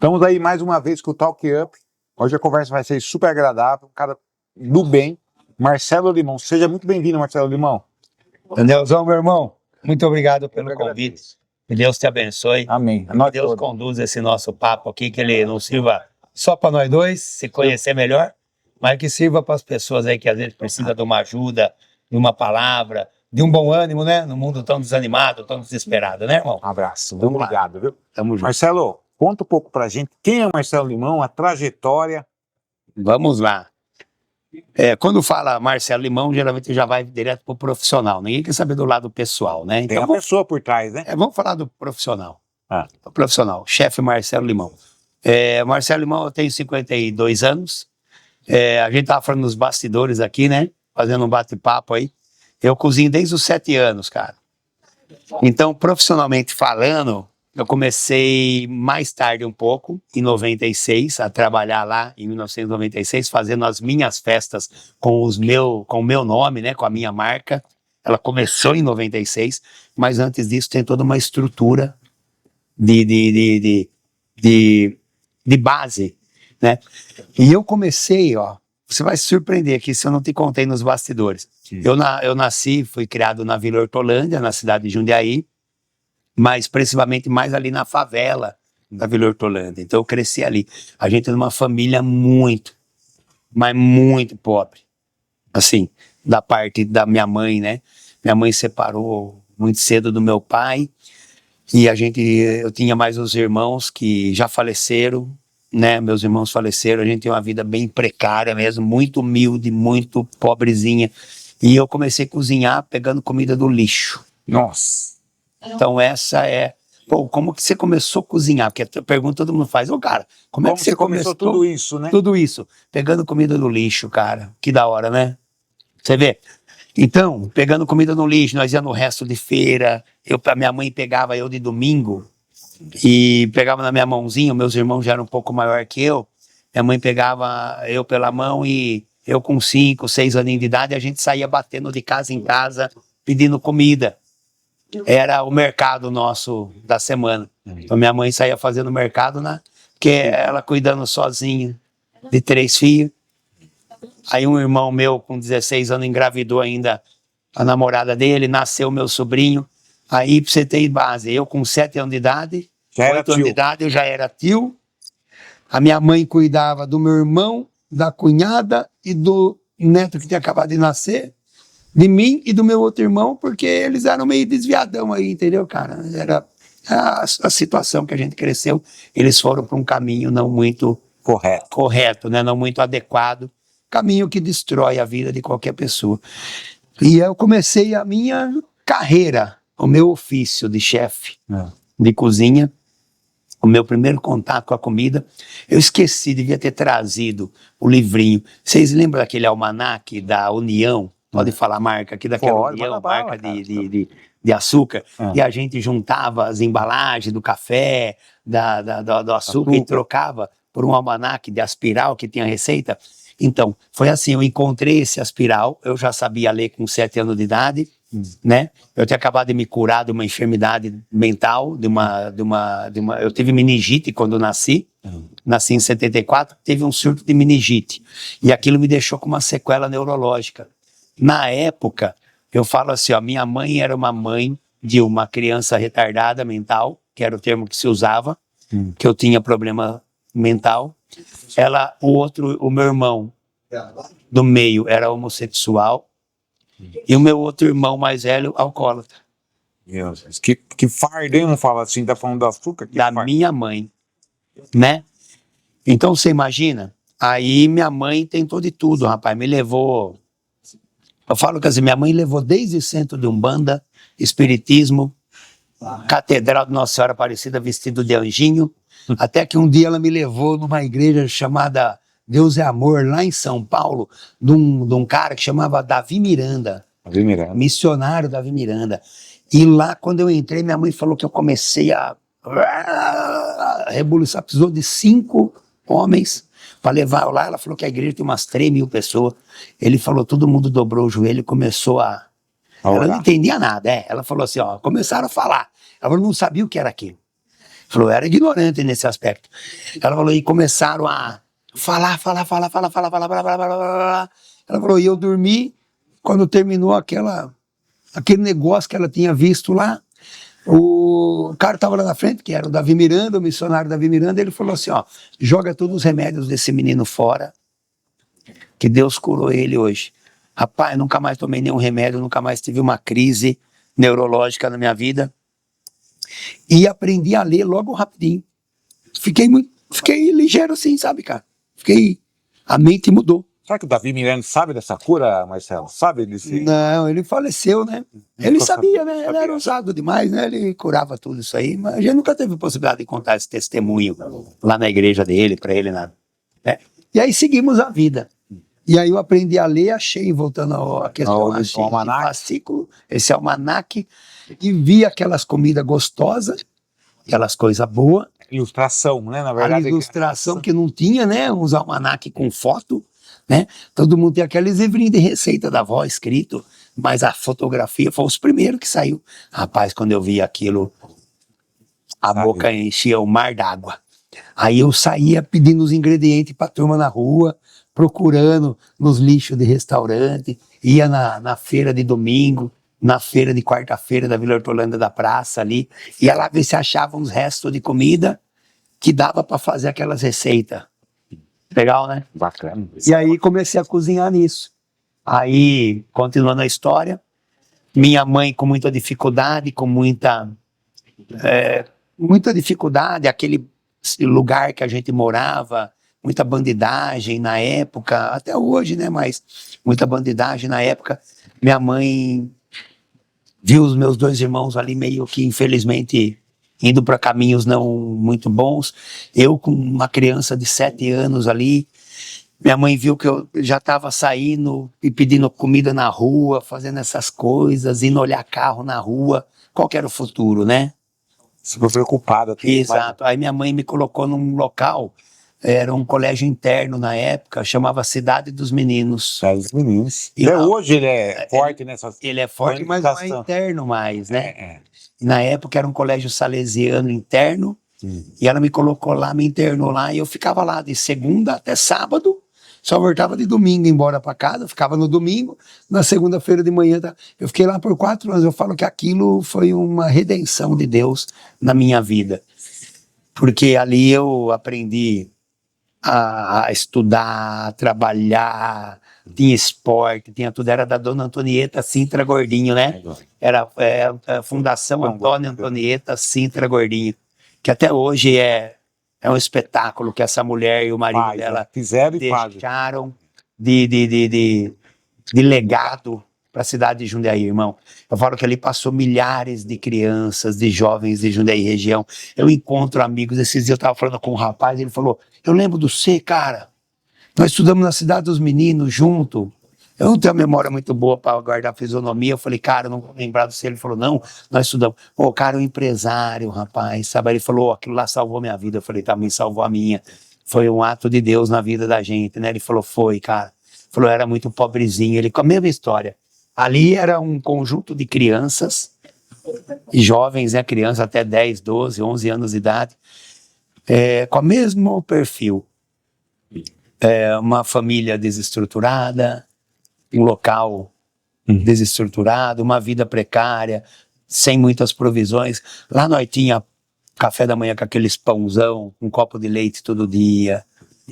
Estamos aí mais uma vez com o Talk Up. Hoje a conversa vai ser super agradável. Um cara do bem, Marcelo Limão. Seja muito bem-vindo, Marcelo Limão. Deusão, meu irmão, muito obrigado pelo convite. Que Deus te abençoe. Amém. Que Deus conduza esse nosso papo aqui, que ele não sirva só para nós dois, se conhecer melhor, mas que sirva para as pessoas aí que às vezes precisam de uma ajuda, de uma palavra, de um bom ânimo, né? No mundo tão desanimado, tão desesperado, né, irmão? Um abraço. Muito obrigado, viu? Tamo junto. Marcelo, conta um pouco pra gente quem é o Marcelo Limão, a trajetória. Vamos lá. Quando fala Marcelo Limão, geralmente já vai direto pro profissional. Ninguém quer saber do lado pessoal, né? Tem Então, a pessoa por trás, né? vamos falar do profissional. Ah. O profissional, chefe Marcelo Limão. Marcelo Limão, eu tenho 52 anos. A gente tava falando nos bastidores aqui, né? Fazendo um bate-papo aí. Eu cozinho desde os 7 anos, cara. Então, profissionalmente falando, eu comecei mais tarde um pouco, em 96, a trabalhar lá em 1996, fazendo as minhas festas com o meu nome, né? Com a minha marca. Ela começou em 96, mas antes disso tem toda uma estrutura de base, né? E eu comecei, ó, você vai se surpreender aqui se eu não te contei nos bastidores. Eu nasci, fui criado na Vila Hortolândia, na cidade de Jundiaí, mas principalmente mais ali na favela da Vila Hortolândia. Então eu cresci ali. A gente é uma família muito, mas muito pobre. Assim, da parte da minha mãe, né? Minha mãe separou muito cedo do meu pai. E eu tinha mais os irmãos que já faleceram, né? Meus irmãos faleceram, a gente tem uma vida bem precária mesmo, muito humilde, muito pobrezinha. E eu comecei a cozinhar pegando comida do lixo. Nossa. Então essa pô, como que você começou a cozinhar? Porque a pergunta todo mundo faz, cara, como é que você começou tudo isso, né? Tudo isso, pegando comida do lixo, cara, que da hora, né? Você vê? Então, pegando comida no lixo, nós íamos no resto de feira, a minha mãe pegava eu de domingo e pegava na minha mãozinha, meus irmãos já eram um pouco maior que eu, minha mãe pegava eu pela mão e eu com 5, 6 aninhos de idade, a gente saía batendo de casa em casa, pedindo comida. Era o mercado nosso da semana. Então minha mãe saía fazendo mercado, né? Porque ela cuidando sozinha de 3 filhos. Aí um irmão meu com 16 anos engravidou ainda a namorada dele, nasceu meu sobrinho. Aí pra você ter base, eu com 7 anos de idade, 8 anos de idade, eu já era tio. A minha mãe cuidava do meu irmão, da cunhada e do neto que tinha acabado de nascer, de mim e do meu outro irmão, porque eles eram meio desviadão aí, entendeu, cara? Era a situação que a gente cresceu, eles foram para um caminho não muito correto, né? Não muito adequado, caminho que destrói a vida de qualquer pessoa. E eu comecei a minha carreira, o meu ofício de chefe de cozinha, o meu primeiro contato com a comida. Eu esqueci, devia ter trazido o livrinho. Vocês lembram daquele almanaque da União? Pode falar a marca aqui daquela União, marca de açúcar. E a gente juntava as embalagens do café, do açúcar e trocava por um almanaque de aspiral que tinha receita. Então, foi assim, eu encontrei esse aspiral, eu já sabia ler com 7 anos de idade, né? Eu tinha acabado de me curar de uma enfermidade mental, eu tive meningite quando nasci em 74, teve um surto de meningite, e aquilo me deixou com uma sequela neurológica. Na época, eu falo assim, ó, minha mãe era uma mãe de uma criança retardada mental, que era o termo que se usava, que eu tinha problema mental. O meu irmão do meio era homossexual, e o meu outro irmão mais velho, alcoólatra. Meu Deus, que fardo, hein? Não fala assim, tá falando do açúcar? Minha mãe, né? Então você imagina, aí minha mãe tentou de tudo, rapaz, me levou. Eu falo que assim, minha mãe levou desde centro de Umbanda, espiritismo, Catedral de Nossa Senhora Aparecida vestido de anjinho, até que um dia ela me levou numa igreja chamada Deus é Amor, lá em São Paulo, de um cara que chamava Davi Miranda. Missionário Davi Miranda. E lá, quando eu entrei, minha mãe falou que eu comecei a revolução. Precisou de 5 homens para levar lá. Ela falou que a igreja tem umas 3.000 pessoas. Ele falou, todo mundo dobrou o joelho e começou a... Ela não entendia nada, Ela falou assim, ó, começaram a falar. Ela não sabia o que era aquilo. Falou, eu era ignorante nesse aspecto. Ela falou, e começaram a falar. Ela falou, e eu dormi, quando terminou aquele negócio que ela tinha visto lá, o cara estava lá na frente, que era o Davi Miranda, o missionário Davi Miranda, ele falou assim, ó, joga todos os remédios desse menino fora, que Deus curou ele hoje. Rapaz, nunca mais tomei nenhum remédio, nunca mais tive uma crise neurológica na minha vida. E aprendi a ler logo rapidinho. Fiquei ligeiro assim, sabe, cara? A mente mudou. Será que o Davi Miranda sabe dessa cura, Marcelo? Sabe desse... Não, ele faleceu, né? Ele sabia, né? Ele era ousado demais, né? Ele curava tudo isso aí, mas a gente nunca teve possibilidade de contar esse testemunho lá na igreja dele, pra ele, nada. Né? E aí seguimos a vida. E aí eu aprendi a ler, achei, voltando à questão, achei fascículo, esse almanaque, e vi aquelas comidas gostosas, aquelas coisas boas. Ilustração, né? Na verdade. A ilustração que não tinha, né? Uns almanaque com foto, né? Todo mundo tem aqueles livrinhos de receita da avó escrito, mas a fotografia foi os primeiros que saiu. Rapaz, quando eu vi aquilo, a boca enchia o mar d'água. Aí eu saía pedindo os ingredientes pra turma na rua, procurando nos lixos de restaurante, ia na feira de domingo, na feira de quarta-feira da Vila Hortolândia da Praça ali, ia lá ver se achava uns restos de comida que dava para fazer aquelas receitas. Legal, né? Bacana. E aí comecei a cozinhar nisso. Aí, continuando a história, minha mãe com muita dificuldade, muita dificuldade, aquele lugar que a gente morava, muita bandidagem na época, até hoje, né, mas muita bandidagem na época. Minha mãe viu os meus dois irmãos ali meio que, infelizmente, indo para caminhos não muito bons. Eu com uma criança de 7 anos ali, minha mãe viu que eu já estava saindo e pedindo comida na rua, fazendo essas coisas, indo olhar carro na rua. Qual que era o futuro, né? Você ficou preocupada. Exato. Aí minha mãe me colocou num local, era um colégio interno na época, chamava Cidade dos Meninos. Cidade dos Meninos. E lá, hoje ele é forte nessa... Ele é forte, mas não é interno mais, né? E na época era um colégio salesiano interno, e ela me colocou lá, me internou lá, e eu ficava lá de segunda até sábado, só voltava de domingo embora para casa, ficava no domingo, na segunda-feira de manhã, eu fiquei lá por 4 anos. Eu falo que aquilo foi uma redenção de Deus na minha vida, porque ali eu aprendi a estudar, a trabalhar, tinha esporte, tinha tudo, era da Dona Antonieta Sintra Gordinho, né? Era a Fundação Antônia Antonieta Sintra Gordinho, que até hoje é um espetáculo que essa mulher e o marido dela deixaram de legado para a cidade de Jundiaí, irmão. Eu falo que ali passou milhares de crianças, de jovens de Jundiaí região. Eu encontro amigos, esses dias eu estava falando com um rapaz, ele falou, eu lembro do você, cara, nós estudamos na Cidade dos Meninos junto. Eu não tenho a memória muito boa para guardar a fisionomia. Eu falei, cara, eu não vou lembrar do você. Ele falou, não, nós estudamos. Pô, cara, é um empresário, rapaz, sabe? Ele falou, aquilo lá salvou minha vida. Eu falei, também salvou a minha. Foi um ato de Deus na vida da gente, né? Ele falou, foi, cara. Ele falou, eu era muito pobrezinho. Ele, com a mesma história. Ali era um conjunto de crianças e jovens, né? Crianças até 10, 12, 11 anos de idade, com o mesmo perfil. Uma família desestruturada, um local desestruturado, uma vida precária, sem muitas provisões. Lá nós tinha café da manhã com aqueles pãozão, um copo de leite todo dia.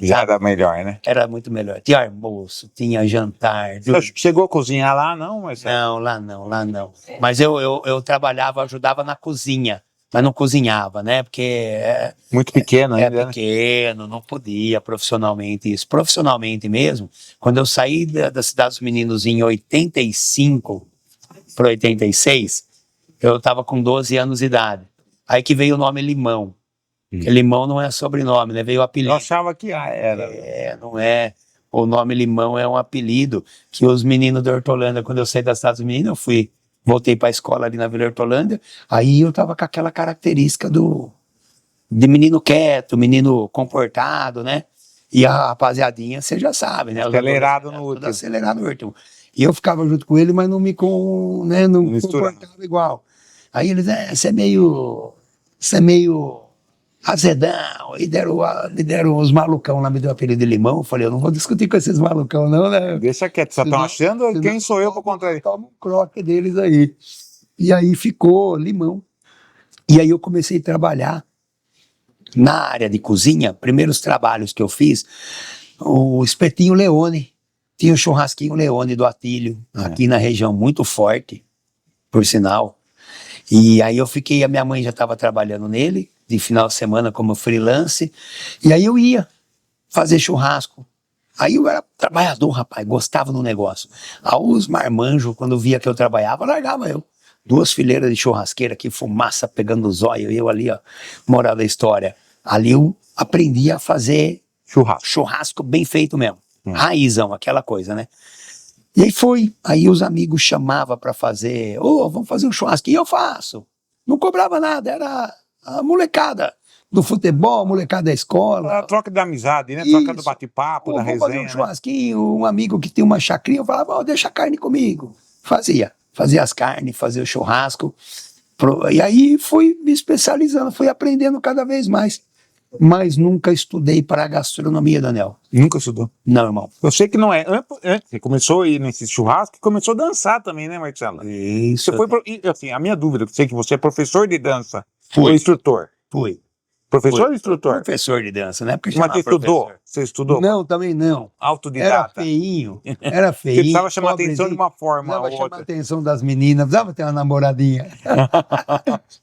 Já era melhor, né? Era muito melhor. Tinha almoço, tinha jantar. Chegou a cozinhar lá, não? Mas... Não, lá não. Mas eu trabalhava, ajudava na cozinha, mas não cozinhava, né? Porque muito pequeno ainda. É pequeno, não podia profissionalmente isso. Profissionalmente mesmo, quando eu saí da Cidade dos Meninos em 85 para 86, eu estava com 12 anos de idade. Aí que veio o nome Limão. Limão não é sobrenome, né? Veio o apelido. Eu achava que era. Não é. O nome Limão é um apelido que os meninos da Hortolândia, quando eu saí da Cidade dos Meninos, voltei para a escola ali na Vila Hortolândia, aí eu tava com aquela característica de menino quieto, menino comportado, né? E a rapaziadinha, você já sabe, né? Acelerado no último. Acelerado no último. E eu ficava junto com ele, mas não me comportava igual. Aí eles, você é meio azedão, me deram os malucão lá, me deu o apelido de limão. Eu falei, eu não vou discutir com esses malucão, não, né? Deixa quieto, vocês estão achando quem sou eu para contra ele? Toma um croque deles aí. E aí ficou limão. E aí eu comecei a trabalhar na área de cozinha. Primeiros trabalhos que eu fiz, o espetinho Leone. Tinha o churrasquinho Leone do Atílio, aqui na região, muito forte, por sinal. E aí a minha mãe já estava trabalhando nele, de final de semana como freelance, e aí eu ia fazer churrasco. Aí eu era trabalhador, rapaz, gostava do negócio. Aí os marmanjos, quando via que eu trabalhava, largava eu. 2 fileiras de churrasqueira aqui, fumaça pegando os olhos, eu ali, ó, moral da história. Ali eu aprendi a fazer churrasco bem feito mesmo. Raizão, aquela coisa, né? E aí aí os amigos chamavam pra fazer, vamos fazer um churrasco, e eu faço. Não cobrava nada, era a molecada do futebol, a molecada da escola. A troca da amizade, né? Isso. Troca do bate-papo, da Vamos resenha. fazer um churrasquinho, um amigo que tem uma chacrinha, eu falava, deixa a carne comigo. Fazia as carnes, fazia o churrasco. E aí fui me especializando, fui aprendendo cada vez mais. Mas nunca estudei para gastronomia, Daniel. Nunca estudou? Não, irmão. Eu sei que não é. Você começou a ir nesse churrasco e começou a dançar também, né, Marcelo? Isso. Você foi, assim, a minha dúvida, eu sei que você é professor de dança. Fui. Ou instrutor? Fui. Professor ou instrutor? Professor de dança, né? Porque Mas você estudou? Você estudou? Não, também não. Autodidata? Era feinho. Você precisava chamar a atenção de uma forma ou outra. Precisava chamar a outra. atenção das meninas, precisava ter uma namoradinha.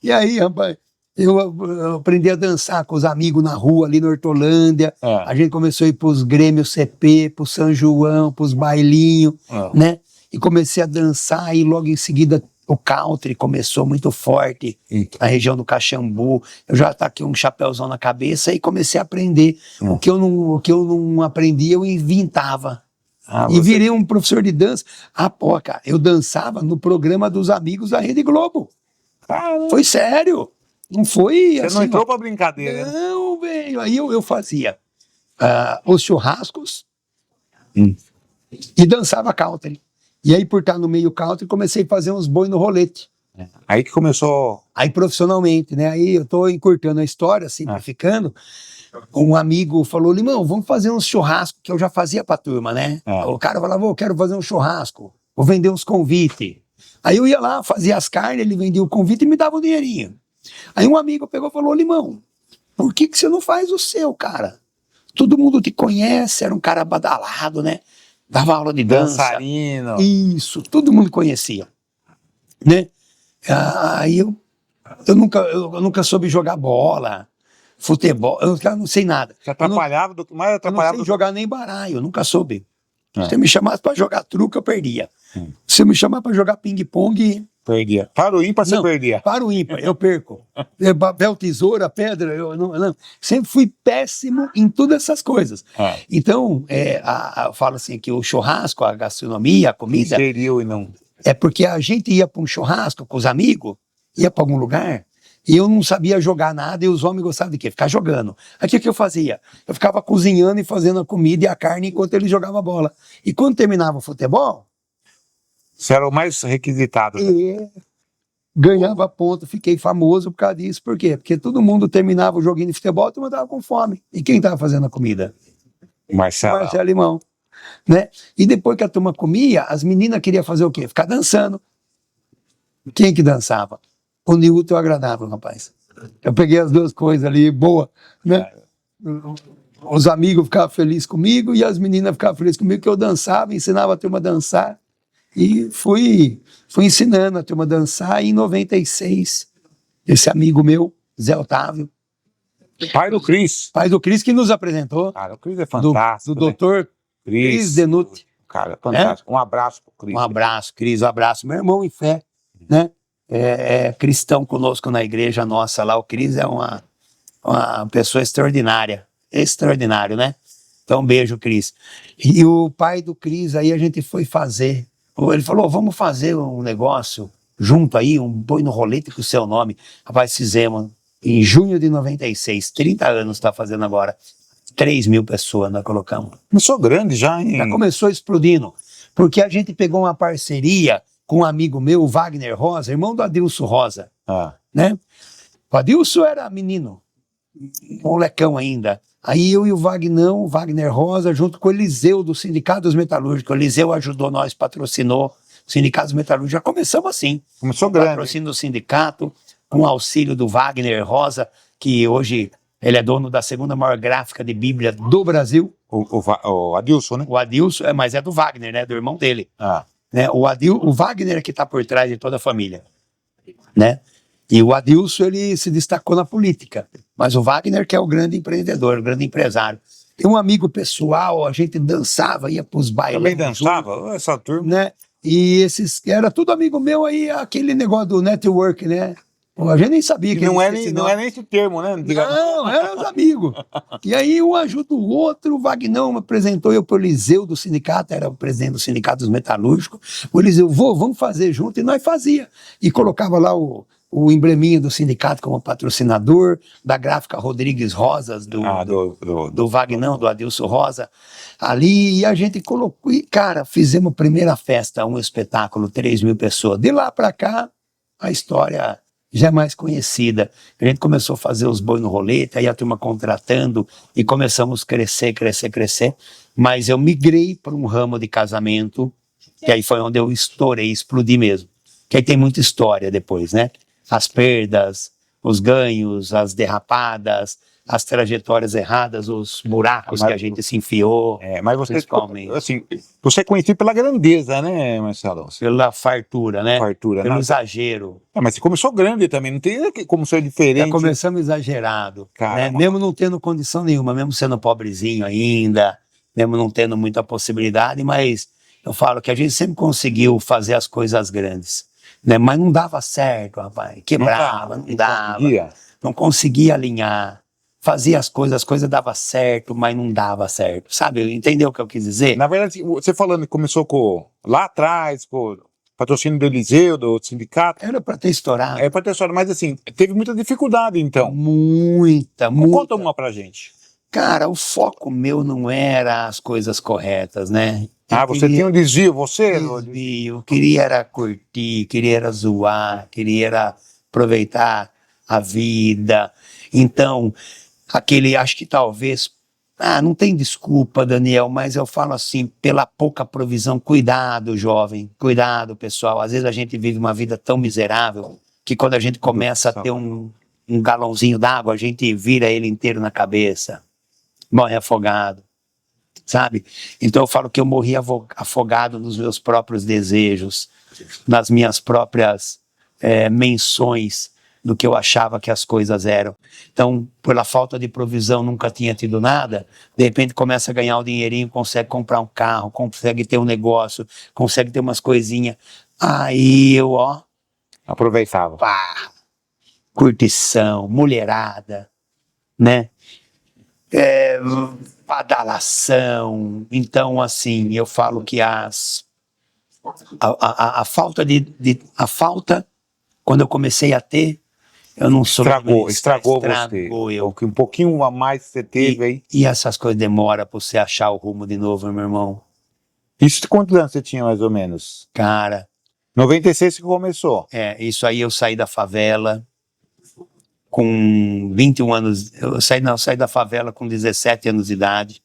E aí, rapaz, eu aprendi a dançar com os amigos na rua, ali na Hortolândia. A gente começou a ir pros Grêmios CP, pro São João, pros bailinhos, né? E comecei a dançar e logo em seguida o country começou muito forte na região do Caxambu. Eu já taquei um chapéuzão na cabeça e comecei a aprender. O que eu não aprendi, eu inventava. E virei um professor de dança. Cara, eu dançava no programa dos amigos da Rede Globo. Foi sério. Não foi assim. Você não entrou pra brincadeira, né? Não, velho. Aí eu fazia os churrascos e dançava country. E aí, por estar no meio country, comecei a fazer uns boi no rolete. Aí que começou... Aí profissionalmente, né? Aí eu tô encurtando a história, simplificando. Um amigo falou, Limão, vamos fazer uns churrascos, que eu já fazia pra turma, né? O cara falava, eu quero fazer um churrasco, vou vender uns convites. Aí eu ia lá, fazia as carnes, ele vendia o convite e me dava um dinheirinho. Aí um amigo pegou e falou, Limão, por que você não faz o seu, cara? Todo mundo te conhece, era um cara badalado, né? Dava aula de dança. Dançarino. Isso, todo mundo conhecia, né? Aí eu nunca soube jogar bola, futebol, eu não sei nada. Você atrapalhava do que mais atrapalhava. Eu não sei jogar nem baralho, eu nunca soube. Se você me chamasse pra jogar truque, eu perdia. Se você me chamar pra jogar ping-pong... Perdia. Para o ímpar, você perdia. Para o ímpar, eu perco. Papel, tesoura, pedra, eu não. Sempre fui péssimo em todas essas coisas. Então, eu falo assim, que o churrasco, a gastronomia, a comida... Inseriu e não... É porque a gente ia para um churrasco com os amigos, ia para algum lugar, e eu não sabia jogar nada, e os homens gostavam de quê? Ficar jogando. Aí o que eu fazia? Eu ficava cozinhando e fazendo a comida e a carne enquanto eles jogavam a bola. E quando terminava o futebol... Você era o mais requisitado. Ganhava ponto, fiquei famoso por causa disso. Por quê? Porque todo mundo terminava o joguinho de futebol e todo mundo estava com fome. E quem estava fazendo a comida? Marcelo Limão. Né? E depois que a turma comia, as meninas queriam fazer o quê? Ficar dançando. Quem que dançava? O Nilton e o Agradável, rapaz. Eu peguei as duas coisas ali, boa, né? Os amigos ficavam felizes comigo e as meninas ficavam felizes comigo, que eu dançava, ensinava a turma a dançar. E fui ensinando a turma a dançar. E em 96, esse amigo meu, Zé Otávio, pai do Cris. Pai do Cris, que nos apresentou. Cara, o Cris é fantástico. Do doutor Cris Denuti. Cara, fantástico. Um abraço pro Cris. Um abraço, Cris, um abraço. Meu irmão em fé, né? É cristão conosco na igreja nossa lá. O Cris é uma pessoa extraordinária. Extraordinário, né? Então, um beijo, Cris. E o pai do Cris, aí a gente foi fazer. Ele falou, vamos fazer um negócio junto aí, um boi no rolete com o seu nome. Rapaz, fizemos em junho de 96, 30 anos está fazendo agora. 3.000 pessoas nós colocamos. Começou grande já, hein? Já começou explodindo. Porque a gente pegou uma parceria com um amigo meu, o Wagner Rosa, irmão do Adilson Rosa. Né? O Adilson era menino. molecão ainda. Aí eu e o Wagner Rosa, junto com o Eliseu do Sindicato dos Metalúrgicos. O Eliseu ajudou nós, patrocinou o Sindicato dos Metalúrgicos. Já começamos assim. Começou Com grande. patrocínio do sindicato, com auxílio do Wagner Rosa, que hoje ele é dono da segunda maior gráfica de Bíblia do Brasil. O Adilson, né? O Adilson, mas é do Wagner, né? Do irmão dele. Ah. Né? O Wagner é que está por trás de toda a família. Né? E o Adilson, ele se destacou na política. Mas o Wagner que é o grande empreendedor, o grande empresário. Tem um amigo pessoal, a gente dançava, ia para os bailão. Também dançava? Essa turma. Né? E esses, era tudo amigo meu aí, aquele negócio do network, né? A gente nem sabia que não é existia esse não nome. é nem esse termo, né? Não, eram os amigos. E aí um ajuda o outro, o Vagnão me apresentou eu pro Eliseu do sindicato, era o presidente do Sindicato dos Metalúrgicos. O Eliseu, vamos fazer junto, e nós fazia. E colocava lá o embleminha do sindicato como patrocinador, da gráfica Rodrigues Rosas, do Vagnão, do Adilson Rosa, ali, e a gente colocou, e cara, fizemos a primeira festa, um espetáculo, 3.000 pessoas. De lá pra cá, a história já é mais conhecida. A gente começou a fazer os boi no rolete, aí a turma contratando, e começamos a crescer, mas eu migrei para um ramo de casamento, que aí foi onde eu estourei, explodi mesmo, que aí tem muita história depois, né? As perdas, os ganhos, as derrapadas, as trajetórias erradas, os buracos que a gente se enfiou. Mas você, principalmente. assim, você é conhecido pela grandeza, né, Marcelo? Pela fartura, né? Fartura, pelo né? exagero. Mas você começou grande também, não tem como ser diferente. Já começamos exagerado, né? Caramba. Mesmo não tendo condição nenhuma, mesmo sendo pobrezinho ainda, mesmo não tendo muita possibilidade, mas eu falo que a gente sempre conseguiu fazer as coisas grandes, né? Mas não dava certo, rapaz, quebrava, não dava, não conseguia alinhar, fazia as coisas davam certo, mas não dava certo, sabe? Entendeu o que eu quis dizer? Na verdade, você falando que começou lá atrás, com patrocínio do Eliseu, do sindicato. Era para ter estourado. É para ter estourado, mas assim, teve muita dificuldade então. Muita. Conta uma pra gente. Cara, o foco meu não era as coisas corretas, né? Você tinha um desvio, você? Desvio, queria era curtir, queria era zoar, queria era aproveitar a vida. Então, acho que talvez, não tem desculpa, Daniel, mas eu falo assim, pela pouca provisão, cuidado, jovem, cuidado, pessoal. Às vezes a gente vive uma vida tão miserável que quando a gente começa a ter um galãozinho d'água, a gente vira ele inteiro na cabeça, morre afogado, sabe? Então eu falo que eu morri afogado nos meus próprios desejos, nas minhas próprias menções do que eu achava que as coisas eram. Então, pela falta de provisão, nunca tinha tido nada, de repente começa a ganhar o dinheirinho, consegue comprar um carro, consegue ter um negócio, consegue ter umas coisinhas. Aí eu, aproveitava. Curtição, mulherada, né? Badalação. Então, assim, eu falo que a falta a falta, quando eu comecei a ter, eu não sou... Estragou você. Eu. Um pouquinho a mais que você teve aí. E essas coisas demoram pra você achar o rumo de novo, meu irmão. Isso, quantos anos você tinha, mais ou menos? Cara... 96 que começou. Isso aí eu saí da favela com 21 anos. Eu saí da favela com 17 anos de idade.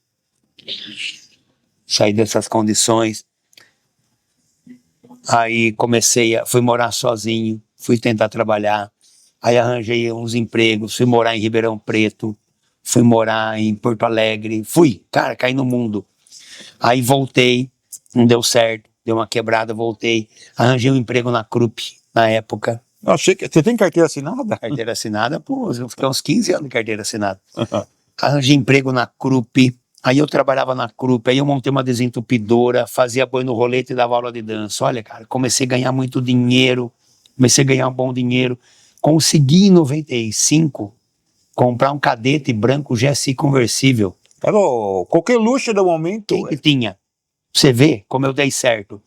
Saí dessas condições. Aí fui morar sozinho, fui tentar trabalhar. Aí arranjei uns empregos, fui morar em Ribeirão Preto, fui morar em Porto Alegre. Caí no mundo. Aí voltei, não deu certo, deu uma quebrada, voltei. Arranjei um emprego na Krupp, na época. Eu achei que... Você tem carteira assinada? Carteira assinada, eu fiquei uns 15 anos de carteira assinada. Arranjei emprego na Krupp, aí eu trabalhava na Krupp, aí eu montei uma desentupidora, fazia boi no rolete e dava aula de dança. Olha, cara, comecei a ganhar muito dinheiro, comecei a ganhar um bom dinheiro. Consegui em 95 comprar um cadete branco GSI conversível. Era qualquer luxo do momento. Quem que tinha? Você vê como eu dei certo.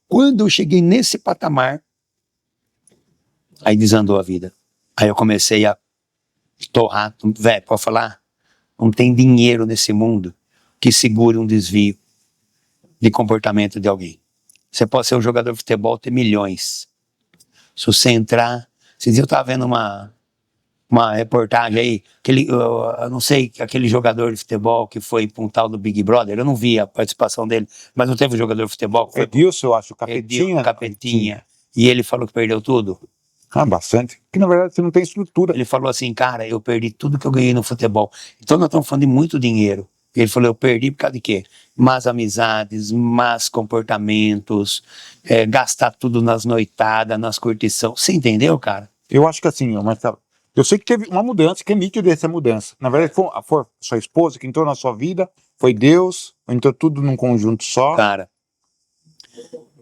Quando eu cheguei nesse patamar, aí desandou a vida. Aí eu comecei a torrar. Velho, pode falar? Não tem dinheiro nesse mundo que segure um desvio de comportamento de alguém. Você pode ser um jogador de futebol, ter milhões. Se você entrar... Esses dias eu estava vendo uma reportagem aí, eu não sei, aquele jogador de futebol que foi pra um tal do Big Brother, eu não vi a participação dele, mas não teve um jogador de futebol que foi Edilson, eu acho, o Edilson Capetinha. Capetinha, e ele falou que perdeu tudo. Ah, bastante. Que na verdade você não tem estrutura. Ele falou assim, cara, eu perdi tudo que eu ganhei no futebol. Então nós estamos falando de muito dinheiro. Ele falou, eu perdi por causa de quê? Más amizades, más comportamentos, gastar tudo nas noitadas, nas curtição. Você entendeu, cara? Eu acho que assim, ó, Marcelo, eu sei que teve uma mudança, que é nítido essa mudança. Na verdade, foi sua esposa que entrou na sua vida, foi Deus, entrou tudo num conjunto só. Cara,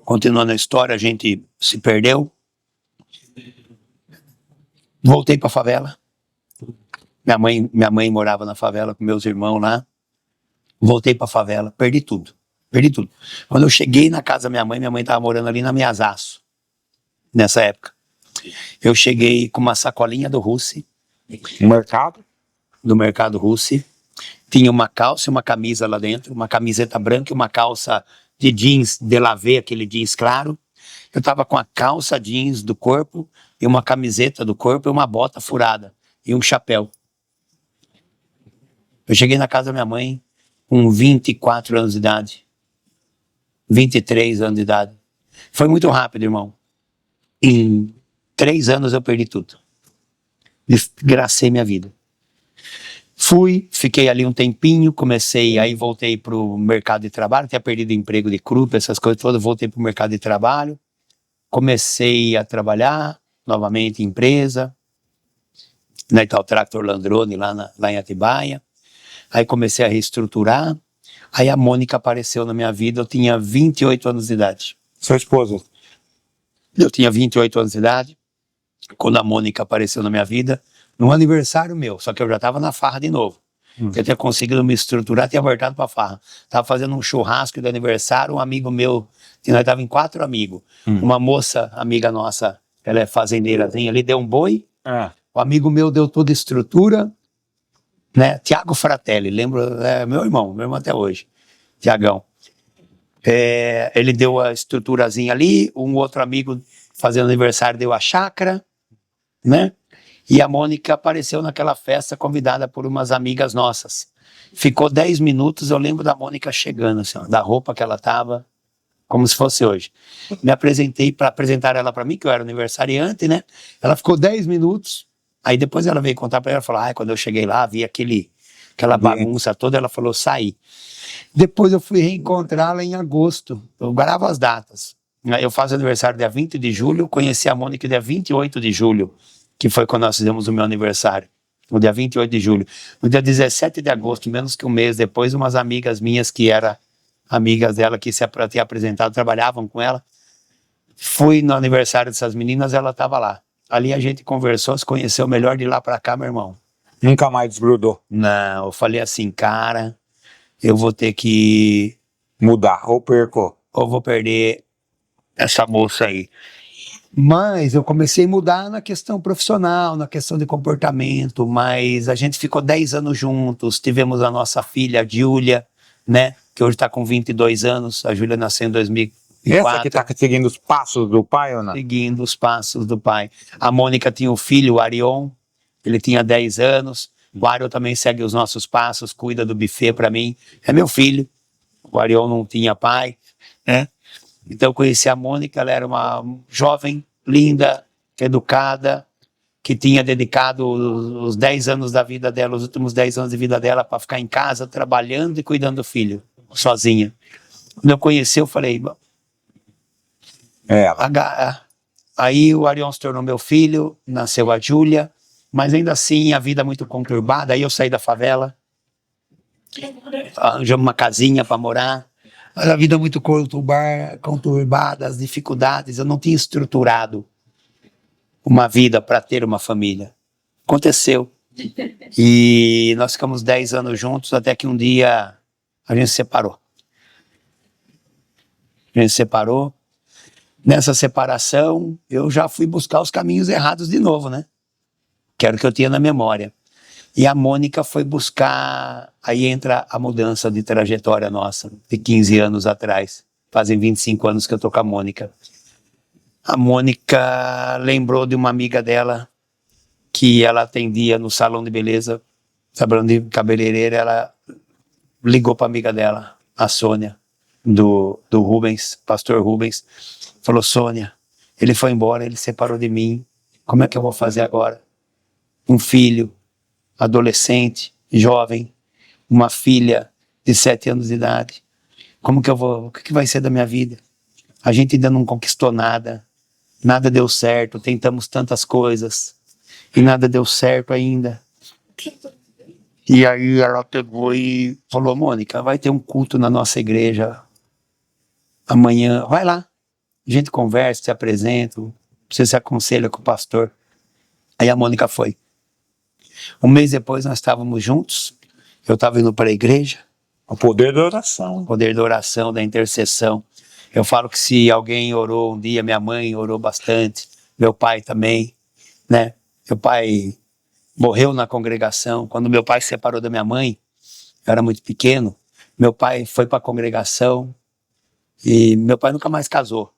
continuando a história, a gente se perdeu. Voltei pra favela. Minha mãe morava na favela com meus irmãos lá. Voltei pra favela, perdi tudo. Perdi tudo. Quando eu cheguei na casa da minha mãe estava morando ali na Miazaço, nessa época. Eu cheguei com uma sacolinha do Russi, No mercado. do mercado Russi. Tinha uma calça e uma camisa lá dentro, uma camiseta branca e uma calça de jeans Delavé, aquele jeans claro. Eu tava com a calça jeans do corpo e uma camiseta do corpo e uma bota furada e um chapéu. Eu cheguei na casa da minha mãe com 24 anos de idade, 23 anos de idade. Foi muito rápido, irmão. Em 3 anos eu perdi tudo. Desgracei minha vida. Fui, fiquei ali um tempinho, aí voltei pro mercado de trabalho, tinha perdido emprego de CRUP, essas coisas todas, voltei pro mercado de trabalho, comecei a trabalhar novamente em empresa, na Itaú Tractor Landrone, lá em Atibaia. Aí comecei a reestruturar, aí a Mônica apareceu na minha vida, eu tinha 28 anos de idade. Sua esposa. Eu tinha 28 anos de idade, quando a Mônica apareceu na minha vida, num aniversário meu, só que eu já estava na farra de novo. Eu tinha conseguido me estruturar, tinha voltado pra farra. Tava fazendo um churrasco de aniversário, um amigo meu, nós tava em 4 amigos. Uma moça, amiga nossa, ela é fazendeirazinha, ali deu um boi, o amigo meu deu toda a estrutura, né? Tiago Fratelli, lembro, é meu irmão até hoje, Tiagão. Ele deu a estruturazinha ali, um outro amigo fazendo aniversário deu a chácara, né? E a Mônica apareceu naquela festa convidada por umas amigas nossas. Ficou 10 minutos, eu lembro da Mônica chegando, assim, ó, da roupa que ela tava, como se fosse hoje. Me apresentei para apresentar ela para mim, que eu era aniversariante, né? Ela ficou 10 minutos, aí depois ela veio contar para ela, falou, quando eu cheguei lá, vi aquela bagunça toda, ela falou, saí. Depois eu fui reencontrá-la em agosto, eu gravo as datas. Eu faço aniversário dia 20 de julho, conheci a Mônica dia 28 de julho, que foi quando nós fizemos o meu aniversário, no dia 28 de julho. No dia 17 de agosto, menos que um mês depois, umas amigas minhas que eram amigas dela, que se tinha apresentado, trabalhavam com ela. Fui no aniversário dessas meninas, ela estava lá. Ali a gente conversou, se conheceu melhor de lá para cá, meu irmão. Nunca mais desgrudou. Não, eu falei assim, cara, eu vou ter que Mudar, ou perco. ou vou perder essa moça aí. Mas eu comecei a mudar na questão profissional, na questão de comportamento, mas a gente ficou 10 anos juntos, tivemos a nossa filha, a Júlia, né, que hoje está com 22 anos, a Júlia nasceu em 2004. Essa que tá seguindo os passos do pai ou não? Seguindo os passos do pai. A Mônica tinha um filho, o Arion, ele tinha 10 anos, o Arion também segue os nossos passos, cuida do buffet para mim, é meu filho, o Arion não tinha pai, né? Então eu conheci a Mônica, ela era uma jovem, linda, educada, que tinha dedicado os 10 anos da vida dela, os últimos 10 anos de vida dela para ficar em casa, trabalhando e cuidando do filho, sozinha. Quando eu conheci, eu falei, aí o Arion se tornou meu filho, nasceu a Júlia, mas ainda assim a vida muito conturbada, aí eu saí da favela, arranjamos uma casinha para morar, a vida muito conturbada, as dificuldades, eu não tinha estruturado uma vida para ter uma família. Aconteceu. E nós ficamos 10 anos juntos, até que um dia a gente se separou. A gente se separou. Nessa separação, eu já fui buscar os caminhos errados de novo, né? Que era o que eu tinha na memória. E a Mônica foi buscar, aí entra a mudança de trajetória nossa, de 15 anos atrás. Fazem 25 anos que eu tô com a Mônica. A Mônica lembrou de uma amiga dela, que ela atendia no salão de beleza, salão de cabeleireira, ela ligou para amiga dela, a Sônia, do Rubens, pastor Rubens, falou: Sônia, ele foi embora, ele separou de mim, como é que eu vou fazer agora? Um filho, adolescente, jovem, uma filha de 7 anos de idade, como que eu vou, o que vai ser da minha vida? A gente ainda não conquistou nada, nada deu certo, tentamos tantas coisas e nada deu certo ainda. E aí ela pegou e falou: Mônica, vai ter um culto na nossa igreja amanhã, vai lá, a gente conversa, se apresenta, você se aconselha com o pastor. Aí a Mônica foi. Um mês depois nós estávamos juntos, eu estava indo para a igreja. O poder da oração. O poder da oração, da intercessão. Eu falo que se alguém orou um dia, minha mãe orou bastante, meu pai também, né? Meu pai morreu na congregação. Quando meu pai se separou da minha mãe, eu era muito pequeno, meu pai foi para a congregação e meu pai nunca mais casou.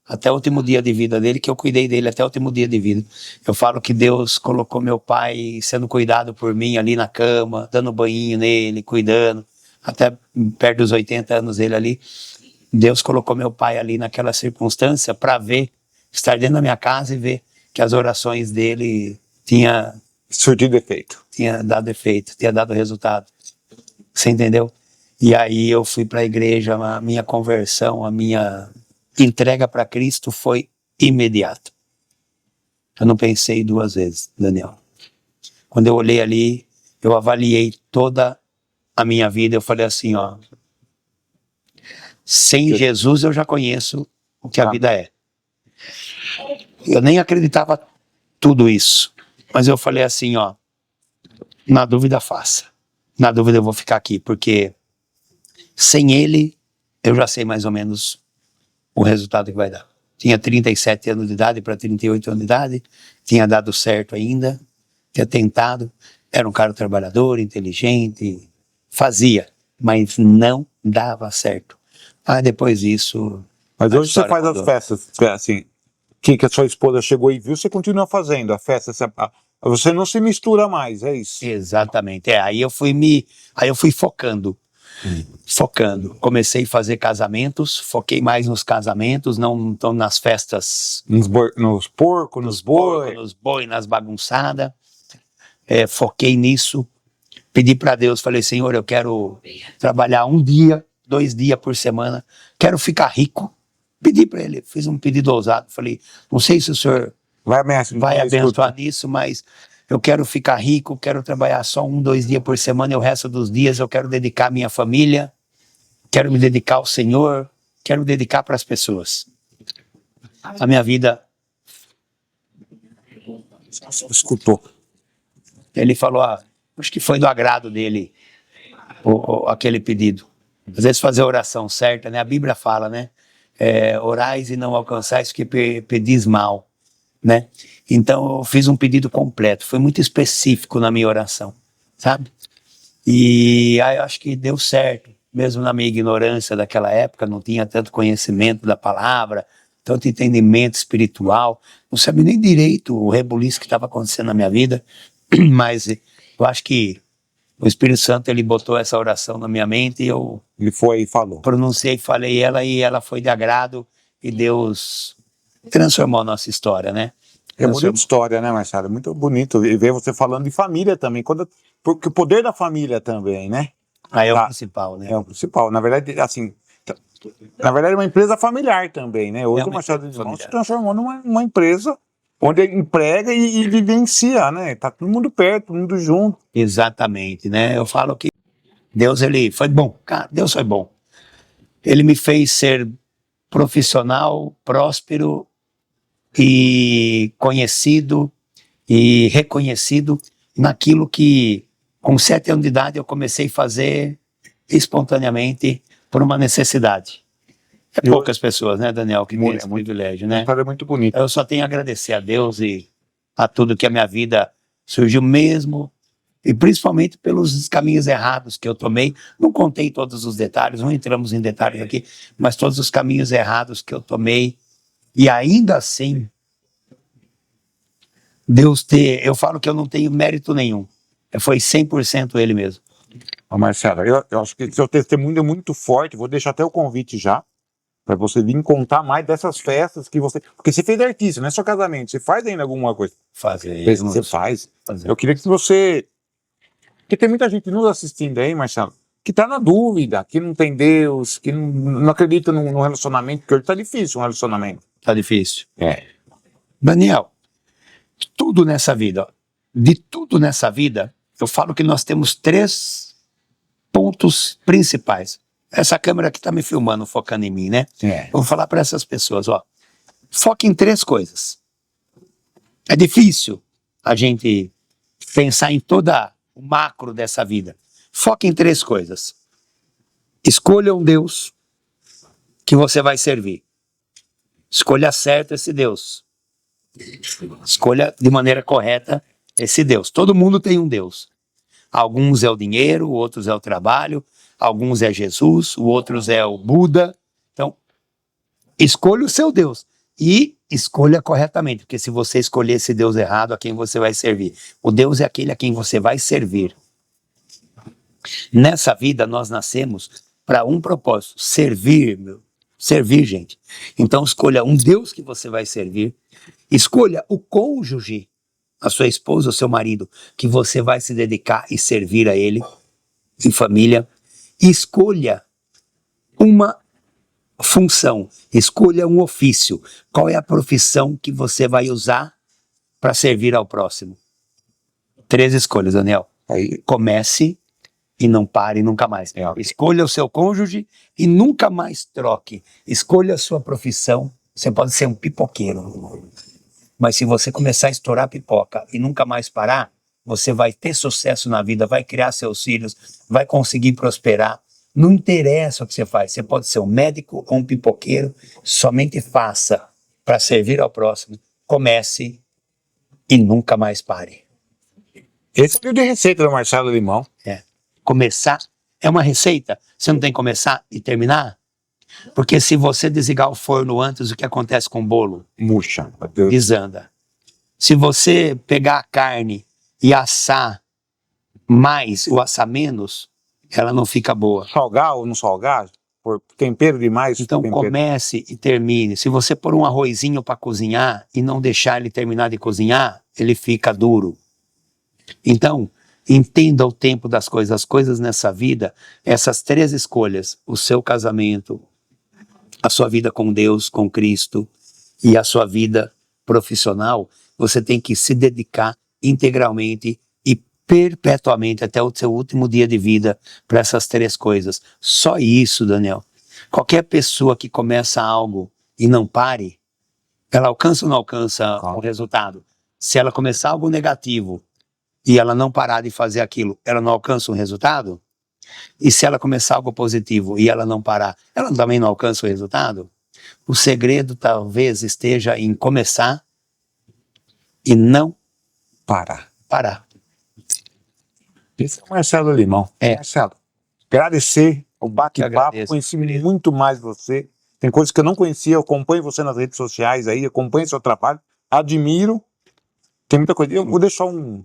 Até o último dia de vida dele, que eu cuidei dele até o último dia de vida. Eu falo que Deus colocou meu pai sendo cuidado por mim ali na cama, dando banho nele, cuidando, até perto dos 80 anos dele ali. Deus colocou meu pai ali naquela circunstância para ver, estar dentro da minha casa e ver que as orações dele tinha surtido efeito. Tinha dado efeito, tinha dado resultado. Você entendeu? E aí eu fui para a igreja, a minha conversão, a minha entrega para Cristo foi imediata. Eu não pensei 2 vezes, Daniel. Quando eu olhei ali, eu avaliei toda a minha vida, eu falei assim, ó, sem Jesus eu já conheço o que a vida é. Eu nem acreditava tudo isso, mas eu falei assim, ó, na dúvida faça. Na dúvida eu vou ficar aqui, porque sem ele eu já sei mais ou menos o resultado que vai dar. Tinha 37 anos de idade para 38 anos de idade, tinha dado certo ainda, tinha tentado, era um cara trabalhador, inteligente, fazia, mas não dava certo. Aí depois disso... Mas hoje você faz as festas, assim, que a sua esposa chegou e viu, você continua fazendo a festa, você não se mistura mais, é isso? Exatamente, aí eu fui focando. Comecei a fazer casamentos, foquei mais nos casamentos, não tão nas festas. Nos porcos, nos boi. Nos boi, nas bagunçadas. Foquei nisso, pedi para Deus, falei: Senhor, eu quero trabalhar 1 dia, 2 dias por semana, quero ficar rico. Pedi para ele, fiz um pedido ousado, falei: não sei se o senhor vai abençoar nisso, mas eu quero ficar rico, quero trabalhar só 1, 2 dias por semana e o resto dos dias eu quero dedicar à minha família, quero me dedicar ao Senhor, quero me dedicar para as pessoas. A minha vida... Escutou. Ele falou, acho que foi do agrado dele, aquele pedido. Às vezes fazer a oração certa, né? A Bíblia fala, né? Orais e não alcançais que pedis mal, né? Então eu fiz um pedido completo, foi muito específico na minha oração, sabe? E aí eu acho que deu certo, mesmo na minha ignorância daquela época, não tinha tanto conhecimento da palavra, tanto entendimento espiritual, não sabia nem direito o rebuliço que estava acontecendo na minha vida, mas eu acho que o Espírito Santo, ele botou essa oração na minha mente e eu... Ele foi e falou. Pronunciei, falei ela e ela foi de agrado e Deus transformou a nossa história, né? É bonita história, né, Marcelo? Muito bonito ver você falando de família também, porque o poder da família também, né? Aí é o principal, né? É o principal. Na verdade, assim, é uma empresa familiar também, né? Hoje o Machado de Mão se transformou numa empresa onde emprega e vivencia, né? Tá todo mundo perto, todo mundo junto. Exatamente, né? Eu falo que Deus, ele foi bom, cara, Deus foi bom. Ele me fez ser profissional, próspero e conhecido e reconhecido naquilo que, com 7 anos de idade, eu comecei a fazer espontaneamente por uma necessidade. Poucas pessoas, né, Daniel, que têm esse privilégio, né? É muito bonito. Eu só tenho a agradecer a Deus e a tudo que a minha vida surgiu mesmo, e principalmente pelos caminhos errados que eu tomei. Não contei todos os detalhes, não entramos em detalhes aqui, mas todos os caminhos errados que eu tomei, e ainda assim eu falo que eu não tenho mérito nenhum. Foi 100% ele mesmo. Marcelo, eu acho que seu testemunho é muito forte. Vou deixar até o convite já, para você vir contar mais dessas festas que você. Porque você fez artista, não é só casamento. Você faz ainda alguma coisa? Você faz. Eu queria que você. Porque tem muita gente nos assistindo aí, Marcelo, que tá na dúvida, que não tem Deus, que não acredita no relacionamento, porque hoje tá difícil um relacionamento. Tá difícil. É. Daniel, tudo nessa vida, de tudo nessa vida, eu falo que nós temos 3 pontos principais. Essa câmera que tá me filmando, focando em mim, né? É. Eu vou falar para essas pessoas, ó. Foca em 3 coisas. É difícil a gente pensar em toda o macro dessa vida. Foca em 3 coisas. Escolha um Deus que você vai servir. Escolha certo esse Deus. Escolha de maneira correta esse Deus. Todo mundo tem um Deus. Alguns é o dinheiro, outros é o trabalho, alguns é Jesus, outros é o Buda. Então, escolha o seu Deus e escolha corretamente, porque se você escolher esse Deus errado, a quem você vai servir? O Deus é aquele a quem você vai servir. Nessa vida nós nascemos para um propósito, servir, servir, gente. Então escolha um Deus que você vai servir, escolha o cônjuge, a sua esposa, o seu marido, que você vai se dedicar e servir a ele, em família. Escolha uma função, escolha um ofício. Qual é a profissão que você vai usar para servir ao próximo? 3 escolhas, Daniel. Aí. Comece e não pare nunca mais. Escolha o seu cônjuge e nunca mais troque. Escolha a sua profissão. Você pode ser um pipoqueiro, mas se você começar a estourar pipoca e nunca mais parar, você vai ter sucesso na vida, vai criar seus filhos, vai conseguir prosperar. Não interessa o que você faz. Você pode ser um médico ou um pipoqueiro. Somente faça para servir ao próximo. Comece e nunca mais pare. Esse é o livro de receita do Marcelo Limão. É. Começar é uma receita. Você não tem que começar e terminar? Porque se você desligar o forno antes, o que acontece com o bolo? Murcha. Desanda. Se você pegar a carne e assar mais ou assar menos, ela não fica boa. Salgar ou não salgar? Por tempero demais? Então tempero. comece e termine. Se você pôr um arrozinho para cozinhar e não deixar ele terminar de cozinhar, ele fica duro. Então, entenda o tempo das coisas. As coisas nessa vida, essas 3 escolhas, o seu casamento, a sua vida com Deus, com Cristo e a sua vida profissional, você tem que se dedicar integralmente e perpetuamente até o seu último dia de vida para essas 3 coisas. Só isso, Daniel. Qualquer pessoa que começa algo e não pare, ela alcança ou não alcança o resultado? Se ela começar algo negativo e ela não parar de fazer aquilo, ela não alcança um resultado? E se ela começar algo positivo e ela não parar, ela também não alcança o resultado? O segredo talvez esteja em começar e não parar. Esse é o Marcelo Limão. Marcelo, agradecer o bate-papo, conheci muito mais você. Tem coisas que eu não conhecia, eu acompanho você nas redes sociais aí, acompanho seu trabalho, admiro. Tem muita coisa. Eu vou deixar um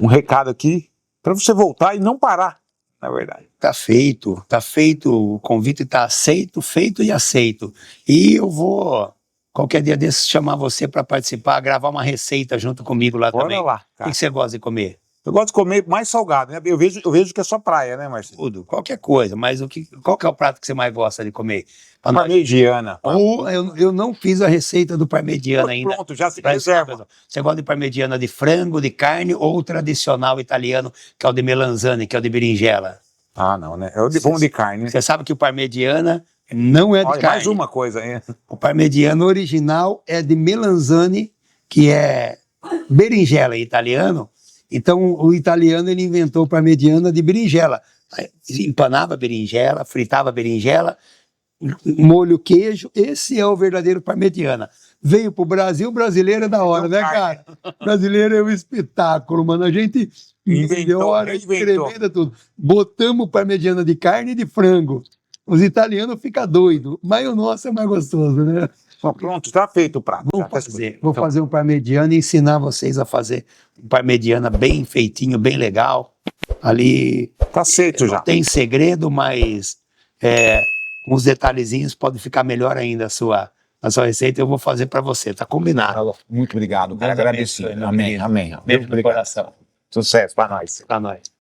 recado aqui para você voltar e não parar. Na verdade. Tá feito, o convite tá aceito, feito e aceito. E eu vou, qualquer dia desses, chamar você para participar, gravar uma receita junto comigo lá também. Bora lá, cara. O que você gosta de comer? Eu gosto de comer mais salgado, né? Eu vejo que é só praia, né, Marcelo? Tudo, qualquer coisa, mas qual que é o prato que você mais gosta de comer? Parmegiana. Eu não fiz a receita do parmegiana ainda. Pronto, já se reserva. Você gosta de parmegiana de frango, de carne ou o tradicional italiano, que é o de melanzane, que é o de berinjela? Ah, não, né? É o de bom de carne. Né? Você sabe que o parmegiana não é de carne. Mais uma coisa, hein? O parmegiana original é de melanzane, que é berinjela em italiano. Então o italiano ele inventou parmegiana de berinjela. Empanava berinjela, fritava berinjela, molho queijo, esse é o verdadeiro parmegiana. Veio pro Brasil, brasileiro é da hora, né, cara? Brasileiro é um espetáculo, mano. A gente melhora, escrevendo tudo. Botamos parmegiana de carne e de frango. Os italianos ficam doidos, mas o nosso é mais gostoso, né? Pronto, tá feito o prato. Vamos Já fazer. Vou Então, fazer um parmegiano e ensinar vocês a fazer. um parmegiana bem feitinho, bem legal. Ali tá feito não já. tem segredo, mas com os detalhezinhos pode ficar melhor ainda a sua receita. Eu vou fazer para você, tá combinado. Muito obrigado, cara. Deus Agradecido. abençoe, meu Amém, querido. amém. Beijo no Obrigado. coração. Sucesso para nós. Pra nós.